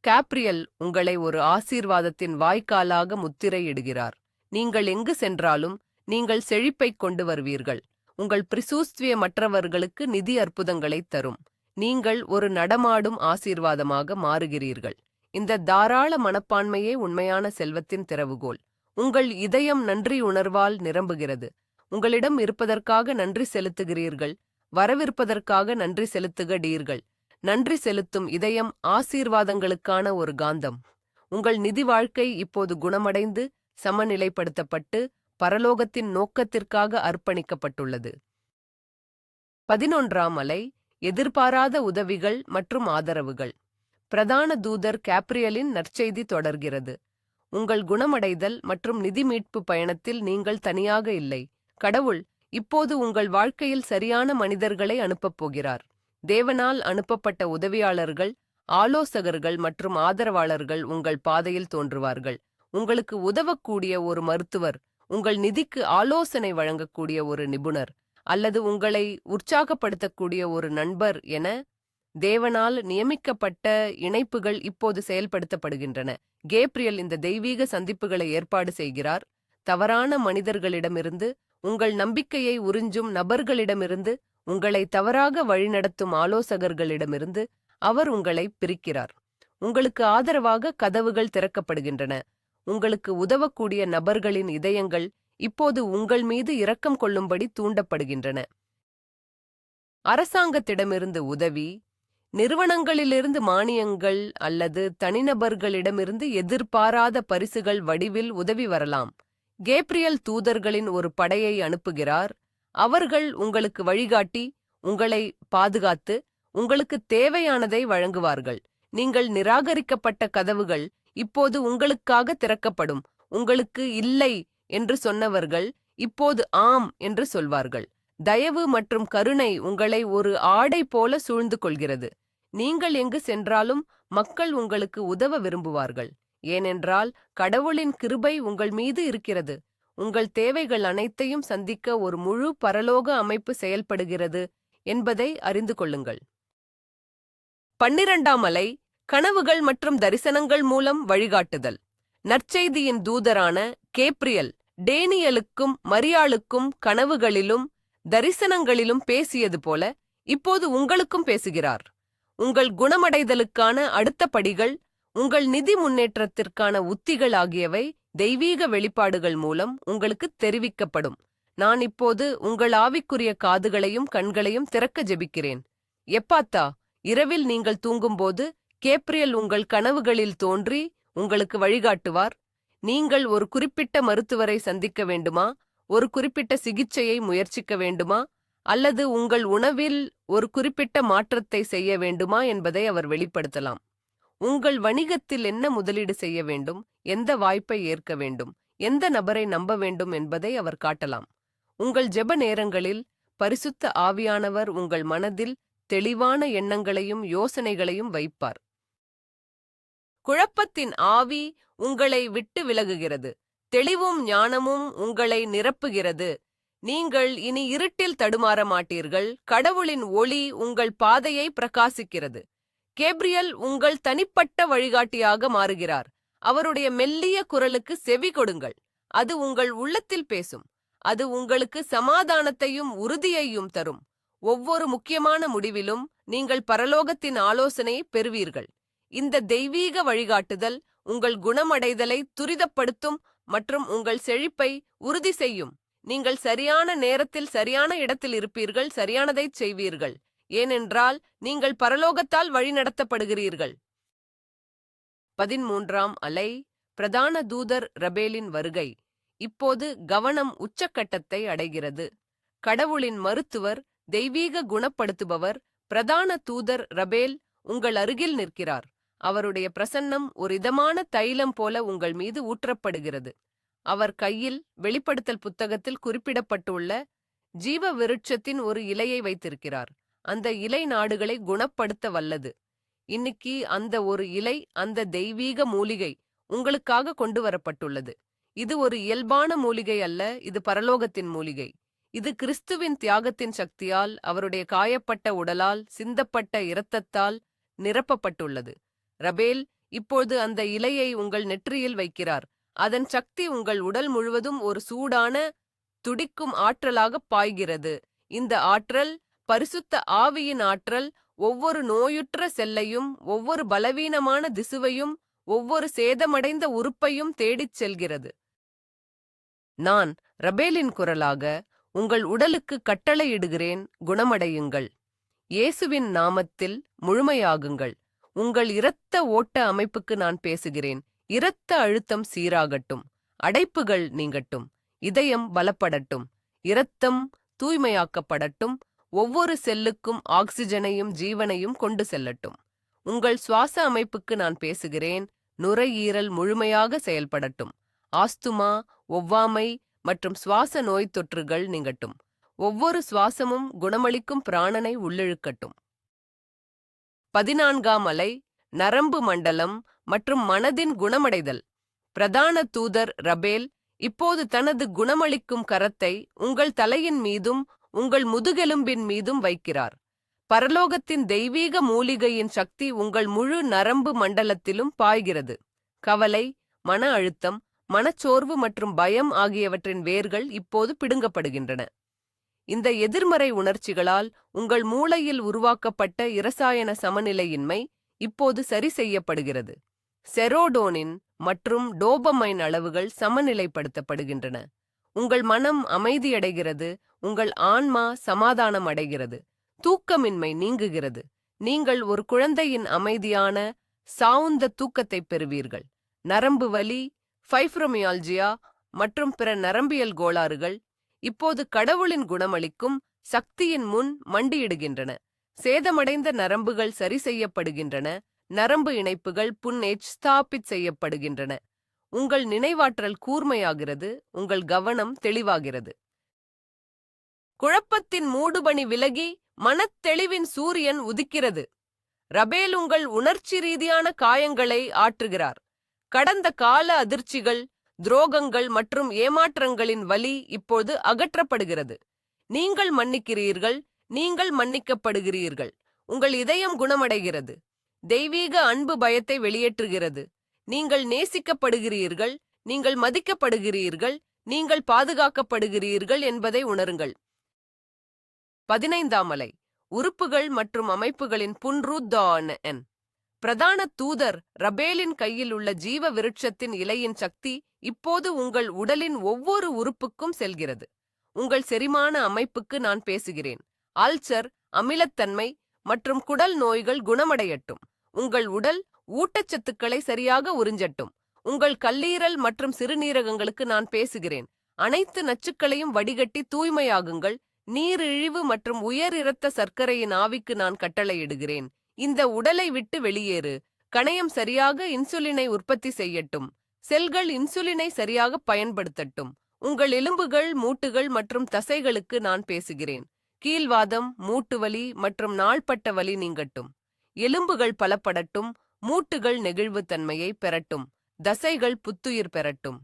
கேப்ரியல் உங்களை ஒரு ஆசீர்வாதத்தின் வாய்க்காலாக முத்திரையிடுகிறார். நீங்கள் எங்கு சென்றாலும் நீங்கள் செழிப்பைக் கொண்டு வருவீர்கள். உங்கள் பிரிசூஸ்துவ மற்றவர்களுக்கு நிதி அற்புதங்களைத் தரும். நீங்கள் ஒரு நடமாடும் ஆசீர்வாதமாக மாறுகிறீர்கள். இந்த தாராள மனப்பான்மையே உண்மையான செல்வத்தின் திறவுகோல். உங்கள் இதயம் நன்றி உணர்வால் நிரம்புகிறது. உங்களிடம் இருப்பதற்காக நன்றி செலுத்துகிறீர்கள். வரவிருப்பதற்காக நன்றி செலுத்துகிறீர்கள். நன்றி செலுத்தும் இதயம் ஆசீர்வாதங்களுக்கான ஒரு காந்தம். உங்கள் நிதி வாழ்க்கை இப்போது குணமடைந்து சமநிலைப்படுத்தப்பட்டு பரலோகத்தின் நோக்கத்திற்காக அர்ப்பணிக்கப்பட்டுள்ளது. 11ஆம் அலை, எதிர்பாராத உதவிகள் மற்றும் ஆதரவுகள். பிரதான தூதர் கேப்ரியலின் நற்செய்தி தொடர்கிறது. உங்கள் குணமடைதல் மற்றும் நிதி மீட்பு பயணத்தில் நீங்கள் தனியாக இல்லை. கடவுள் இப்போது உங்கள் வாழ்க்கையில் சரியான மனிதர்களை அனுப்பப் போகிறார். தேவனால் அனுப்பப்பட்ட உதவியாளர்கள், ஆலோசகர்கள் மற்றும் ஆதரவாளர்கள் உங்கள் பாதையில் தோன்றுவார்கள். உங்களுக்கு உதவக்கூடிய ஒரு மருத்துவர், உங்கள் நிதிக்கு ஆலோசனை வழங்கக்கூடிய ஒரு நிபுணர், அல்லது உங்களை உற்சாகப்படுத்தக்கூடிய ஒரு நண்பர் என தேவனால் நியமிக்கப்பட்ட இணைப்புகள் இப்போது செயல்படுத்தப்படுகின்றன. கேப்ரியல் இந்த தெய்வீக சந்திப்புகளை ஏற்பாடு செய்கிறார். தவறான மனிதர்களிடமிருந்து, உங்கள் நம்பிக்கையை உறிஞ்சும் நபர்களிடமிருந்து, உங்களை தவறாக வழிநடத்தும் ஆலோசகர்களிடமிருந்து அவர் உங்களை பிரிக்கிறார். உங்களுக்கு ஆதரவாக கதவுகள் திறக்கப்படுகின்றன. உங்களுக்கு உதவக்கூடிய நபர்களின் இதயங்கள் இப்போது உங்கள் மீது இரக்கம் கொள்ளும்படி தூண்டப்படுகின்றன. அரசாங்கத்திடமிருந்து உதவி, நிறுவனங்களிலிருந்து மானியங்கள் அல்லது தனிநபர்களிடமிருந்து எதிர்பாராத பரிசுகள் வடிவில் உதவி வரலாம். கேப்ரியல் தூதர்களின் ஒரு படையை அனுப்புகிறார். அவர்கள் உங்களுக்கு வழிகாட்டி, உங்களை பாதுகாத்து, உங்களுக்கு தேவையானதை வழங்குவார்கள். நீங்கள் நிராகரிக்கப்பட்ட கதவுகள் இப்போது உங்களுக்காக திறக்கப்படும். உங்களுக்கு இல்லை என்று சொன்னவர்கள் இப்போது ஆம் என்று சொல்வார்கள். தயவு மற்றும் கருணை உங்களை ஒரு ஆடை போல சூழ்ந்து கொள்கிறது. நீங்கள் எங்கு சென்றாலும் மக்கள் உங்களுக்கு உதவ விரும்புவார்கள். ஏனென்றால் கடவுளின் கிருபை உங்கள் மீது இருக்கிறது. உங்கள் தேவைகள் அனைத்தையும் சந்திக்க ஒரு முழு பரலோக அமைப்பு செயல்படுகிறது என்பதை அறிந்து கொள்ளுங்கள். 12ஆம் அலை, கனவுகள் மற்றும் தரிசனங்கள் மூலம் வழிகாட்டுதல். நற்செய்தியின் தூதரான கேப்ரியல் டேனியலுக்கும் மரியாளுக்கும் கனவுகளிலும் தரிசனங்களிலும் பேசியது போல இப்போது உங்களுக்கும் பேசுகிறார். உங்கள் குணமடைதலுக்கான அடுத்த படிகள், உங்கள் நிதி முன்னேற்றத்திற்கான உத்திகள் ஆகியவை தெய்வீக வெளிப்பாடுகள் மூலம் உங்களுக்கு தெரிவிக்கப்படும். நான் இப்போது உங்கள் ஆவிக்குரிய காதுகளையும் கண்களையும் திறக்க ஜெபிக்கிறேன். எப்பாத்தா, இரவில் நீங்கள் தூங்கும்போது கேப்ரியல் உங்கள் கனவுகளில் தோன்றி உங்களுக்கு வழிகாட்டுவார். நீங்கள் ஒரு குறிப்பிட்ட மருத்துவரை சந்திக்க வேண்டுமா, ஒரு குறிப்பிட்ட சிகிச்சையை முயற்சிக்க வேண்டுமா, அல்லது உங்கள் உணவில் ஒரு குறிப்பிட்ட மாற்றத்தை செய்ய வேண்டுமா என்பதை அவர் வெளிப்படுத்தலாம். உங்கள் வணிகத்தில் என்ன முதலீடு செய்ய வேண்டும், எந்த வாய்ப்பை ஏற்க வேண்டும், எந்த நபரை நம்ப வேண்டும் என்பதை அவர் காட்டலாம். உங்கள் ஜெப நேரங்களில் பரிசுத்த ஆவியானவர் உங்கள் மனதில் தெளிவான எண்ணங்களையும் யோசனைகளையும் வைப்பார். குழப்பத்தின் ஆவி உங்களை விட்டு விலகுகிறது. தெளிவும் ஞானமும் உங்களை நிரப்புகிறது. நீங்கள் இனி இருட்டில் தடுமாற மாட்டீர்கள். கடவுளின் ஒளி உங்கள் பாதையை பிரகாசிக்கிறது. கேப்ரியல் உங்கள் தனிப்பட்ட வழிகாட்டியாக மாறுகிறார். அவருடைய மெல்லிய குரலுக்கு செவி கொடுங்கள். அது உங்கள் உள்ளத்தில் பேசும். அது உங்களுக்கு சமாதானத்தையும் உறுதியையும் தரும். ஒவ்வொரு முக்கியமான முடிவிலும் நீங்கள் பரலோகத்தின் ஆலோசனையை பெறுவீர்கள். இந்த தெய்வீக வழிகாட்டுதல் உங்கள் குணமடைதலை துரிதப்படுத்தும் மற்றும் உங்கள் செழிப்பை உறுதி செய்யும். நீங்கள் சரியான நேரத்தில் சரியான இடத்தில் இருப்பீர்கள், சரியானதைச் செய்வீர்கள். ஏனென்றால் நீங்கள் பரலோகத்தால் வழிநடத்தப்படுகிறீர்கள். 13ஆம் அலை, பிரதான தூதர் ரபேலின் வருகை. இப்போது கவனம் உச்சக்கட்டத்தை அடைகிறது. கடவுளின் மருத்துவர், தெய்வீக குணப்படுத்துபவர், பிரதான தூதர் ரபேல் உங்கள் அருகில் நிற்கிறார். அவருடைய பிரசன்னம் ஒரு இதமான தைலம் போல உங்கள் மீது ஊற்றப்படுகிறது. அவர் கையில் வெளிப்படுத்தல் புத்தகத்தில் குறிப்பிடப்பட்டுள்ள ஜீவ விருட்சத்தின் ஒரு இலையை வைத்திருக்கிறார். அந்த இலை நாடுகளை குணப்படுத்த வல்லது. இன்னைக்கு அந்த ஒரு இலை, அந்த தெய்வீக மூலிகை உங்களுக்காக கொண்டு வரப்பட்டுள்ளது. இது ஒரு இயல்பான மூலிகை அல்ல, இது பரலோகத்தின் மூலிகை. இது கிறிஸ்துவின் தியாகத்தின் சக்தியால், அவருடைய காயப்பட்ட உடலால், சிந்தப்பட்ட இரத்தத்தால் நிரப்பப்பட்டுள்ளது. ரபேல் இப்போது அந்த இலையை உங்கள் நெற்றியில் வைக்கிறார். அதன் சக்தி உங்கள் உடல் முழுவதும் ஒரு சூடான, துடிக்கும் ஆற்றலாக பாய்கிறது. இந்த ஆற்றல் பரிசுத்த ஆவியின் ஆற்றல். ஒவ்வொரு நோயுற்ற செல்லையும், ஒவ்வொரு பலவீனமான திசுவையும், ஒவ்வொரு சேதமடைந்த உறுப்பையும் தேடிச் செல்கிறது. நான் ரபேலின் குரலாக உங்கள் உடலுக்கு கட்டளையிடுகிறேன், குணமடையுங்கள். இயேசுவின் நாமத்தில் முழுமையாகுங்கள். உங்கள் இரத்த ஓட்ட அமைப்புக்கு நான் பேசுகிறேன். இரத்த அழுத்தம் சீராகட்டும். அடைப்புகள் நீங்கட்டும். இதயம் பலப்படட்டும். இரத்தம் தூய்மையாக்கப்படட்டும். ஒவ்வொரு செல்லுக்கும் ஆக்சிஜனையும் ஜீவனையும் கொண்டு செல்லட்டும். உங்கள் சுவாச அமைப்புக்கு நான் பேசுகிறேன். நுரையீரல் முழுமையாக செயல்படட்டும். ஆஸ்துமா, ஒவ்வாமை மற்றும் சுவாச நோய் தொற்றுகள் நீங்கட்டும். ஒவ்வொரு சுவாசமும் குணமளிக்கும் பிராணனை உள்ளிழுக்கட்டும். 14ஆம் அலை, நரம்பு மண்டலம் மற்றும் மனதின் குணமடைதல். பிரதான தூதர் ரபேல் இப்போது தனது குணமளிக்கும் கரத்தை உங்கள் தலையின் மீதும் உங்கள் முதுகெலும்பின் மீதும் வைக்கிறார். பரலோகத்தின் தெய்வீக மூலிகையின் சக்தி உங்கள் முழு நரம்பு மண்டலத்திலும் பாய்கிறது. கவலை, மன அழுத்தம், மனச்சோர்வு மற்றும் பயம் ஆகியவற்றின் வேர்கள் இப்போது பிடுங்கப்படுகின்றன. இந்த எதிர்மறை உணர்ச்சிகளால் உங்கள் மூளையில் உருவாக்கப்பட்ட இரசாயன சமநிலையின்மை இப்போது சரி செய்யப்படுகிறது. செரோடோனின் மற்றும் டோபமைன் அளவுகள் சமநிலைப்படுத்தப்படுகின்றன. உங்கள் மனம் அமைதியடைகிறது. உங்கள் ஆன்மா சமாதானம் அடைகிறது. தூக்கமின்மை நீங்குகிறது. நீங்கள் ஒரு குழந்தையின் அமைதியான, சாவுந்த தூக்கத்தை பெறுவீர்கள். நரம்பு வலி, ஃபைப்ரோமியால்ஜியா மற்றும் பிற நரம்பியல் கோளாறுகள் இப்போது கடவுளின் குணமளிக்கும் சக்தியின் முன் மண்டியிடுகின்றன. சேதமடைந்த நரம்புகள் சரி செய்யப்படுகின்றன. நரம்பு இணைப்புகள் ஸ்தாபித் செய்யப்படுகின்றன. உங்கள் நினைவாற்றல் கூர்மையாகிறது. உங்கள் கவனம் தெளிவாகிறது. குழப்பத்தின் மூடுபனி விலகி மனத்தெளிவின் சூரியன் உதிக்கிறது. ரபேல் உங்கள் உணர்ச்சி ரீதியான காயங்களை ஆற்றுகிறார். கடந்த கால அதிர்ச்சிகள், துரோகங்கள் மற்றும் ஏமாற்றங்களின் வலி இப்போது அகற்றப்படுகிறது. நீங்கள் மன்னிக்கிறீர்கள். நீங்கள் மன்னிக்கப்படுகிறீர்கள். உங்கள் இதயம் குணமடைகிறது. தெய்வீக அன்பு பயத்தை வெளியேற்றுகிறது. நீங்கள் நேசிக்கப்படுகிறீர்கள். நீங்கள் மதிக்கப்படுகிறீர்கள். நீங்கள் பாதுகாக்கப்படுகிறீர்கள் என்பதை உணருங்கள். 15ஆம் அலை, உறுப்புகள் மற்றும் அமைப்புகளின் புன்ருத்தான. பிரதான தூதர் ரபேலின் கையில் உள்ள ஜீவ விருட்சத்தின் இலையின் சக்தி இப்போது உங்கள் உடலின் ஒவ்வொரு உறுப்புக்கும் செல்கிறது. உங்கள் செரிமான அமைப்புக்கு நான் பேசுகிறேன். அல்சர், அமிலத்தன்மை மற்றும் குடல் நோய்கள் குணமடையட்டும். உங்கள் உடல் ஊட்டச்சத்துக்களை சரியாக உறிஞ்சட்டும். உங்கள் கல்லீரல் மற்றும் சிறுநீரகங்களுக்கு நான் பேசுகிறேன். அனைத்து நச்சுக்களையும் வடிகட்டி தூய்மையாகுங்கள். நீரிழிவு மற்றும் உயர் இரத்த சர்க்கரையின் ஆவிக்கு நான் கட்டளையிடுகிறேன். இந்த உடலை விட்டு வெளியேறு. கணையம் சரியாக இன்சுலினை உற்பத்தி செய்யட்டும். செல்கள் இன்சுலினை சரியாக பயன்படுத்தட்டும். உங்கள் எலும்புகள், மூட்டுகள் மற்றும் தசைகளுக்கு நான் பேசுகிறேன். கீழ்வாதம், மூட்டுவலி மற்றும் நாள்பட்ட வலி நீங்கட்டும். எலும்புகள் பலப்படட்டும். மூட்டுகள் நெகிழ்வுத்தன்மையை பெறட்டும். தசைகள் புத்துயிர் பெறட்டும்.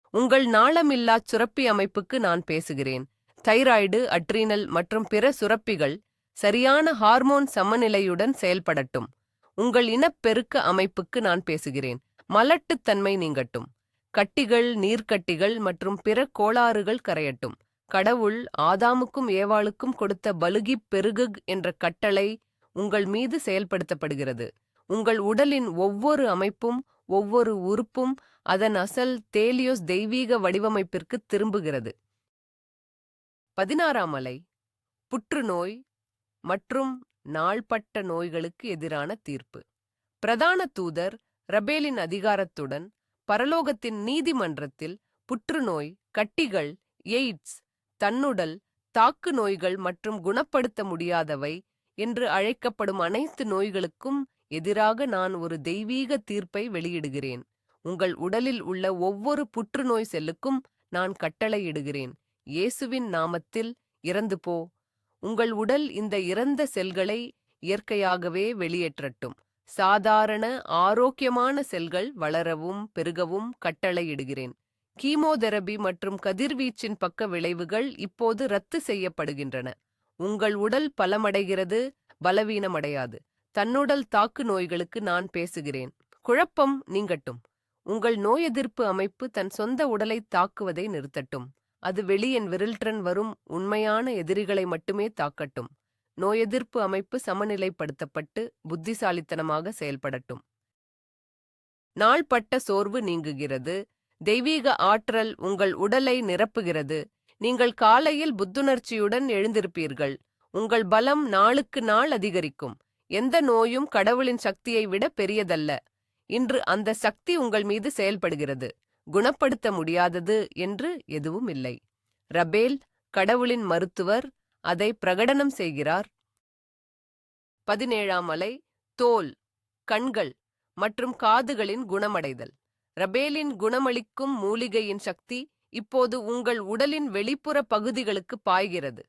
உங்கள் நாளமில்லா சுரப்பி அமைப்புக்கு நான் பேசுகிறேன். தைராய்டு, அட்ரீனல் மற்றும் பிற சுரப்பிகள் சரியான ஹார்மோன் சமநிலையுடன் செயல்படட்டும். உங்கள் இனப்பெருக்க அமைப்புக்கு நான் பேசுகிறேன். மலட்டுத்தன்மை நீங்கட்டும். கட்டிகள், நீர்க்கட்டிகள் மற்றும் பிற கோளாறுகள் கரையட்டும். கடவுள் ஆதாமுக்கும் ஏவாளுக்கும் கொடுத்த பலுகிப் பெருகு என்ற கட்டளை உங்கள் மீது செயல்படுத்தப்படுகிறது. உங்கள் உடலின் ஒவ்வொரு அமைப்பும் ஒவ்வொரு உறுப்பும் அதன் அசல் தேலியோஸ் தெய்வீக வடிவமைப்பிற்கு திரும்புகிறது. 16ஆம் அலை, புற்றுநோய் மற்றும் நாள்பட்ட நோய்களுக்கு எதிரான தீர்ப்பு. பிரதான தூதர் ரபேலின் அதிகாரத்துடன் பரலோகத்தின் நீதிமன்றத்தில் புற்றுநோய், கட்டிகள், எய்ட்ஸ், தன்னுடல், தாக்கு நோய்கள் மற்றும் குணப்படுத்த முடியாதவை என்று அழைக்கப்படும் அனைத்து நோய்களுக்கும் எதிராக நான் ஒரு தெய்வீக தீர்ப்பை வெளியிடுகிறேன். உங்கள் உடலில் உள்ள ஒவ்வொரு புற்றுநோய் செல்லுக்கும் நான் கட்டளையிடுகிறேன். இயேசுவின் நாமத்தில் இறந்து போ. உங்கள் உடல் இந்த இறந்த செல்களை இயற்கையாகவே வெளியேற்றட்டும். சாதாரண ஆரோக்கியமான செல்கள் வளரவும் பெருகவும் கட்டளையிடுகிறேன். கீமோதெரபி மற்றும் கதிர்வீச்சின் பக்க விளைவுகள் இப்போது ரத்து செய்யப்படுகின்றன. உங்கள் உடல் பலமடைகிறது, பலவீனமடையாது. தன்னுடல் தாக்கு நோய்களுக்கு நான் பேசுகிறேன். குழப்பம் நீங்கட்டும். உங்கள் நோய் எதிர்ப்பு அமைப்பு தன் சொந்த உடலை தாக்குவதை நிறுத்தட்டும். அது வெளியின் விரல்டன் வரும் உண்மையான எதிரிகளை மட்டுமே தாக்கட்டும். நோய் எதிர்ப்பு அமைப்பு சமநிலைப்படுத்தப்பட்டு புத்திசாலித்தனமாக செயல்படட்டும். நாள்பட்ட சோர்வு நீங்குகிறது. தெய்வீக ஆற்றல் உங்கள் உடலை நிரப்புகிறது. நீங்கள் காலையில் புத்துணர்ச்சியுடன் எழுந்திருப்பீர்கள். உங்கள் பலம் நாளுக்கு நாள் அதிகரிக்கும். எந்த நோயும் கடவுளின் சக்தியை விட பெரியதல்ல. இன்று அந்த சக்தி உங்கள் மீது செயல்படுகிறது. குணப்படுத்த முடியாதது என்று எதுவும் இல்லை. ரபேல் கடவுளின் மருத்துவர், அதை பிரகடனம் செய்கிறார். 17ஆம் அலை தோல், கண்கள் மற்றும் காதுகளின் குணமடைதல். ரபேலின் குணமளிக்கும் மூலிகையின் சக்தி இப்போது உங்கள் உடலின் வெளிப்புற பகுதிகளுக்கு பாய்கிறது.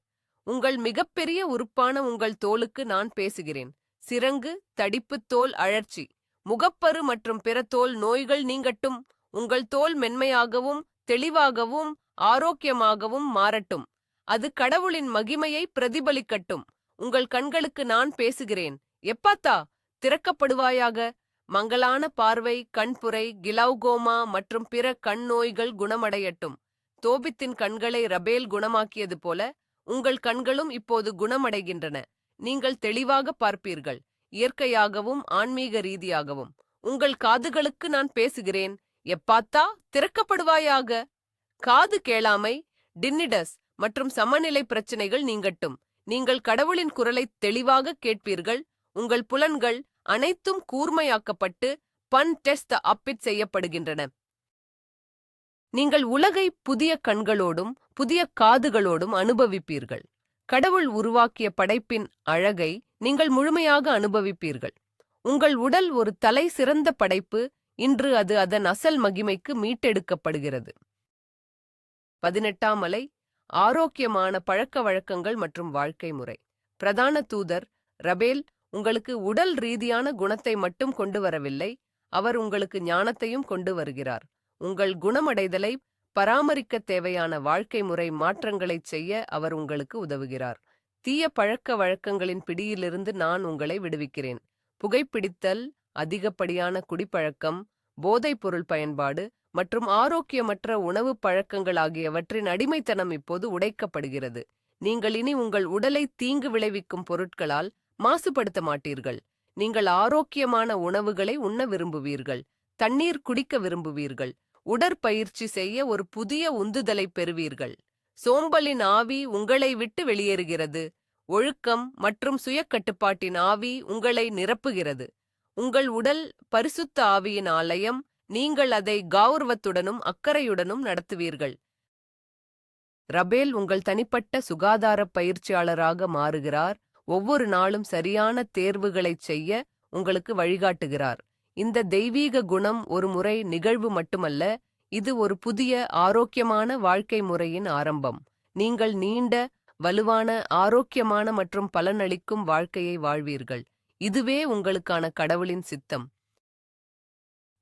உங்கள் மிகப்பெரிய உறுப்பான உங்கள் தோலுக்கு நான் பேசுகிறேன். சிரங்கு, தடிப்பு தோல் அழற்சி, முகப்பரு மற்றும் பிற தோல் நோய்கள் நீங்கட்டும். உங்கள் தோல் மென்மையாகவும் தெளிவாகவும் ஆரோக்கியமாகவும் மாறட்டும். அது கடவுளின் மகிமையை பிரதிபலிக்கட்டும். உங்கள் கண்களுக்கு நான் பேசுகிறேன். எப்பாத்தா, திறக்கப்படுவாயாக. மங்கலான பார்வை, கண்புரை, கிலௌகோமா மற்றும் பிற கண் நோய்கள் குணமடையட்டும். தோபித்தின் கண்களை ரபேல் குணமாக்கியது போல உங்கள் கண்களும் இப்போது குணமடைகின்றன. நீங்கள் தெளிவாக பார்ப்பீர்கள், இயற்கையாகவும் ஆன்மீக ரீதியாகவும். உங்கள் காதுகளுக்கு நான் பேசுகிறேன். எப்பாத்தா, திறக்கப்படுவாயாக. காது கேளாமை, டின்னிடஸ் மற்றும் சமநிலை பிரச்சனைகள் நீங்கட்டும். நீங்கள் கடவுளின் குரலை தெளிவாக கேட்பீர்கள். உங்கள் புலன்கள் அனைத்தும் கூர்மையாக்கப்பட்டு பன் டெஸ்ட் அப்பிட் செய்யப்படுகின்றன. நீங்கள் உலகை புதிய கண்களோடும் புதிய காதுகளோடும் அனுபவிப்பீர்கள். கடவுள் உருவாக்கிய படைப்பின் அழகை நீங்கள் முழுமையாக அனுபவிப்பீர்கள். உங்கள் உடல் ஒரு தலை சிறந்த படைப்பு. இன்று அது அதன் அசல் மகிமைக்கு மீட்டெடுக்கப்படுகிறது. 18ஆம் அலை ஆரோக்கியமான பழக்க வழக்கங்கள் மற்றும் வாழ்க்கை முறை. பிரதான தூதர் ரபேல் உங்களுக்கு உடல் ரீதியான குணத்தை மட்டும் கொண்டு வரவில்லை, அவர் உங்களுக்கு ஞானத்தையும் கொண்டு வருகிறார். உங்கள் குணமடைதலை பராமரிக்க தேவையான வாழ்க்கை முறை மாற்றங்களைச் செய்ய அவர் உங்களுக்கு உதவுகிறார். தீய பழக்க வழக்கங்களின் பிடியிலிருந்து நான் உங்களை விடுவிக்கிறேன். புகைப்பிடித்தல், அதிகப்படியான குடிப்பழக்கம், போதைப் பொருள் பயன்பாடு மற்றும் ஆரோக்கியமற்ற உணவு பழக்கங்கள் ஆகியவற்றின் அடிமைத்தனம் இப்போது உடைக்கப்படுகிறது. நீங்கள் இனி உங்கள் உடலை தீங்கு விளைவிக்கும் பொருட்களால் மாசுபடுத்த மாட்டீர்கள். நீங்கள் ஆரோக்கியமான உணவுகளை உண்ண விரும்புவீர்கள், தண்ணீர் குடிக்க விரும்புவீர்கள், உடற்பயிற்சி செய்ய ஒரு புதிய உந்துதலை பெறுவீர்கள். சோம்பலின் ஆவி உங்களை விட்டு வெளியேறுகிறது. ஒழுக்கம் மற்றும் சுயக்கட்டுப்பாட்டின் ஆவி உங்களை நிரப்புகிறது. உங்கள் உடல் பரிசுத்த ஆவியின் ஆலயம். நீங்கள் அதை கௌரவத்துடனும் அக்கறையுடனும் நடத்துவீர்கள். ரபேல் உங்கள் தனிப்பட்ட சுகாதார பயிற்சியாளராக மாறுகிறார். ஒவ்வொரு நாளும் சரியான தேர்வுகளைச் செய்ய உங்களுக்கு வழிகாட்டுகிறார். இந்த தெய்வீக குணம் ஒரு முறை நிகழ்வு மட்டுமல்ல, இது ஒரு புதிய ஆரோக்கியமான வாழ்க்கை முறையின் ஆரம்பம். நீங்கள் நீண்ட, வலுவான, ஆரோக்கியமான மற்றும் பலனளிக்கும் வாழ்க்கையை வாழ்வீர்கள். இதுவே உங்களுக்கான கடவுளின் சித்தம்.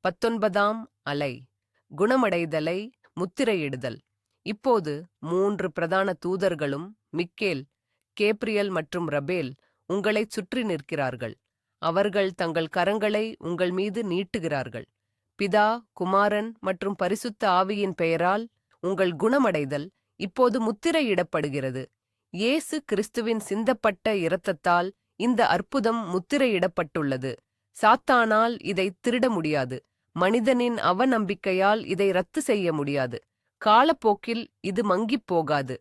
19ஆம் அலை குணமடைதலை முத்திரையிடுதல். இப்போது 3 பிரதான தூதர்களும் மிக்கேல், கேப்ரியல் மற்றும் ரபேல் உங்களைச் சுற்றி நிற்கிறார்கள். அவர்கள் தங்கள் கரங்களை உங்கள் மீது நீட்டுகிறார்கள். பிதா, குமாரன் மற்றும் பரிசுத்த ஆவியின் பெயரால் உங்கள் குணமடைதல் இப்போது முத்திரையிடப்படுகிறது. இயேசு கிறிஸ்துவின் சிந்தப்பட்ட இரத்தத்தால் இந்த அற்புதம் முத்திரையிடப்பட்டுள்ளது. சாத்தானால் இதை திருட முடியாது. மனிதனின் அவநம்பிக்கையால் இதை ரத்து செய்ய முடியாது. காலப்போக்கில் இது மங்கிப் போகாது.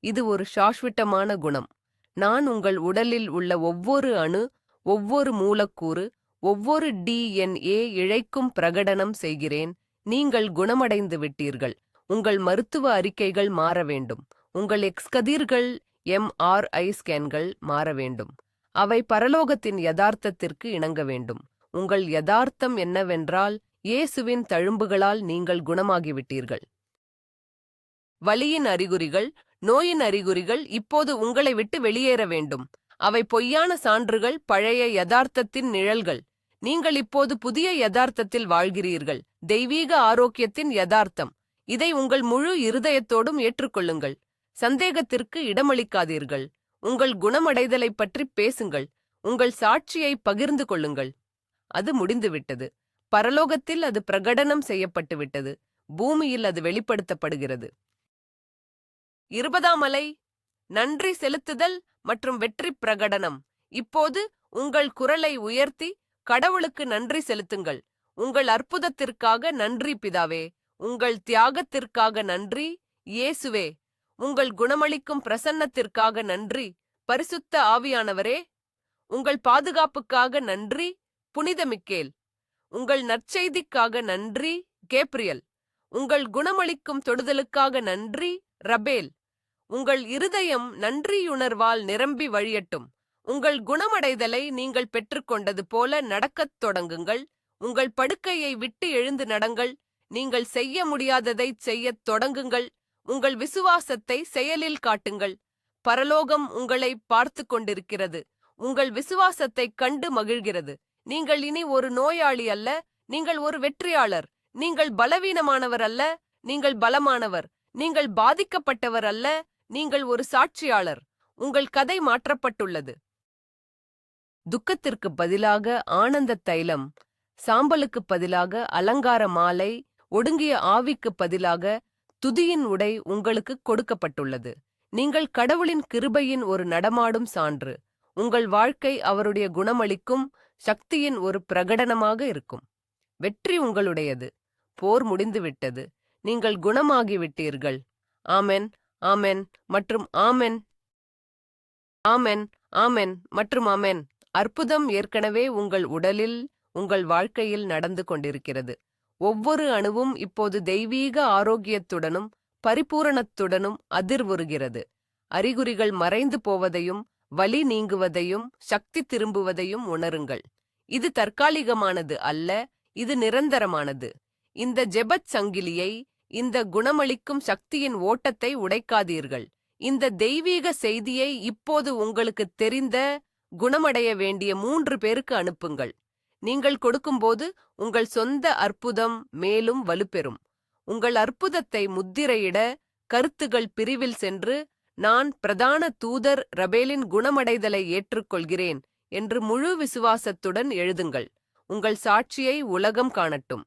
இது ஒரு சாஸ்வதமான குணம். நான் உங்கள் உடலில் உள்ள ஒவ்வொரு அணு, ஒவ்வொரு மூலக்கூறு, ஒவ்வொரு DNA இழைக்கும் பிரகடனம் செய்கிறேன். நீங்கள் குணமடைந்து விட்டீர்கள். உங்கள் மருத்துவ அறிக்கைகள் மாற வேண்டும். உங்கள் எக்ஸ் கதிர்கள், MRI ஸ்கேன்கள் மாற வேண்டும். அவை பரலோகத்தின் யதார்த்தத்திற்கு இணங்க வேண்டும். உங்கள் யதார்த்தம் என்னவென்றால், இயேசுவின் தழும்புகளால் நீங்கள் குணமாகிவிட்டீர்கள். வலியின் அறிகுறிகள், நோயின் அறிகுறிகள் இப்போது உங்களை விட்டு வெளியேற வேண்டும். அவை பொய்யான சான்றுகள், பழைய யதார்த்தத்தின் நிழல்கள். நீங்கள் இப்போது புதிய யதார்த்தத்தில் வாழ்கிறீர்கள். தெய்வீக ஆரோக்கியத்தின் யதார்த்தம். இதை உங்கள் முழு இருதயத்தோடும் ஏற்றுக்கொள்ளுங்கள். சந்தேகத்திற்கு இடமளிக்காதீர்கள். உங்கள் குணமடைதலைப் பற்றி பேசுங்கள். உங்கள் சாட்சியை பகிர்ந்து கொள்ளுங்கள். அது முடிந்துவிட்டது. பரலோகத்தில் அது பிரகடனம் செய்யப்பட்டுவிட்டது. பூமியில் அது வெளிப்படுத்தப்படுகிறது. 20ஆம் அலை நன்றி செலுத்துதல் மற்றும் வெற்றி பிரகடனம். இப்போது உங்கள் குரலை உயர்த்தி கடவுளுக்கு நன்றி செலுத்துங்கள். உங்கள் அற்புதத்திற்காக நன்றி பிதாவே. உங்கள் தியாகத்திற்காக நன்றி இயேசுவே. உங்கள் குணமளிக்கும் பிரசன்னத்திற்காக நன்றி பரிசுத்த ஆவியானவரே, உங்கள் பாதுகாப்புக்காக நன்றி புனித மிக்கேல். உங்கள் நற்செய்திக்காக நன்றி கேப்ரியல். உங்கள் குணமளிக்கும் தொடுதலுக்காக நன்றி ரபேல். உங்கள் இருதயம் நன்றியுணர்வால் நிரம்பி வழியட்டும். உங்கள் குணமடைதலை நீங்கள் பெற்றுக்கொண்டது போல நடக்கத் தொடங்குங்கள். உங்கள் படுக்கையை விட்டு எழுந்து நடங்கள். நீங்கள் செய்ய முடியாததைச் செய்யத் தொடங்குங்கள். உங்கள் விசுவாசத்தை செயலில் காட்டுங்கள். பரலோகம் உங்களை பார்த்து கொண்டிருக்கிறது. உங்கள் விசுவாசத்தைக் கண்டு மகிழ்கிறது. நீங்கள் இனி ஒரு நோயாளி அல்ல, நீங்கள் ஒரு வெற்றியாளர். நீங்கள் பலவீனமானவர் அல்ல, நீங்கள் பலமானவர். நீங்கள் பாதிக்கப்பட்டவர் அல்ல, நீங்கள் ஒரு சாட்சியாளர். உங்கள் கதை மாற்றப்பட்டுள்ளது. துக்கத்திற்கு பதிலாக ஆனந்த தைலம், சாம்பலுக்கு பதிலாக அலங்கார மாலை, ஒடுங்கிய ஆவிக்கு பதிலாக துதியின் உடை உங்களுக்கு கொடுக்கப்பட்டுள்ளது. நீங்கள் கடவுளின் கிருபையின் ஒரு நடமாடும் சான்று. உங்கள் வாழ்க்கை அவருடைய குணமளிக்கும் சக்தியின் ஒரு பிரகடனமாக இருக்கும். வெற்றி உங்களுடையது. போர் முடிந்துவிட்டது. நீங்கள் குணமாகிவிட்டீர்கள். ஆமென், ஆமென் மற்றும் ஆமென். ஆமென், ஆமென் மற்றும் ஆமென். அற்புதம் ஏற்கனவே உங்கள் உடலில், உங்கள் வாழ்க்கையில் நடந்து கொண்டிருக்கிறது. ஒவ்வொரு அணுவும் இப்போது தெய்வீக ஆரோக்கியத்துடனும் பரிபூரணத்துடனும் அதிர்வுறுகிறது. அறிகுறிகள் மறைந்து போவதையும் வலி நீங்குவதையும் சக்தி திரும்புவதையும் உணருங்கள். இது தற்காலிகமானது அல்ல, இது நிரந்தரமானது. இந்த ஜெபச் சங்கிலியை, இந்த குணமளிக்கும் சக்தியின் ஓட்டத்தை உடைக்காதீர்கள். இந்த தெய்வீக செய்தியை இப்போது உங்களுக்குத் தெரிந்த குணமடைய வேண்டிய 3 பேருக்கு அனுப்புங்கள். நீங்கள் கொடுக்கும்போது உங்கள் சொந்த அற்புதம் மேலும் வலுப்பெறும். உங்கள் அற்புதத்தை முத்திரையிட கருத்துகள் பிரிவில் சென்று, நான் பிரதான தூதர் ரபேலின் குணமடைதலை ஏற்றுக்கொள்கிறேன் என்று முழு விசுவாசத்துடன் எழுதுங்கள். உங்கள் சாட்சியை உலகம் காணட்டும்.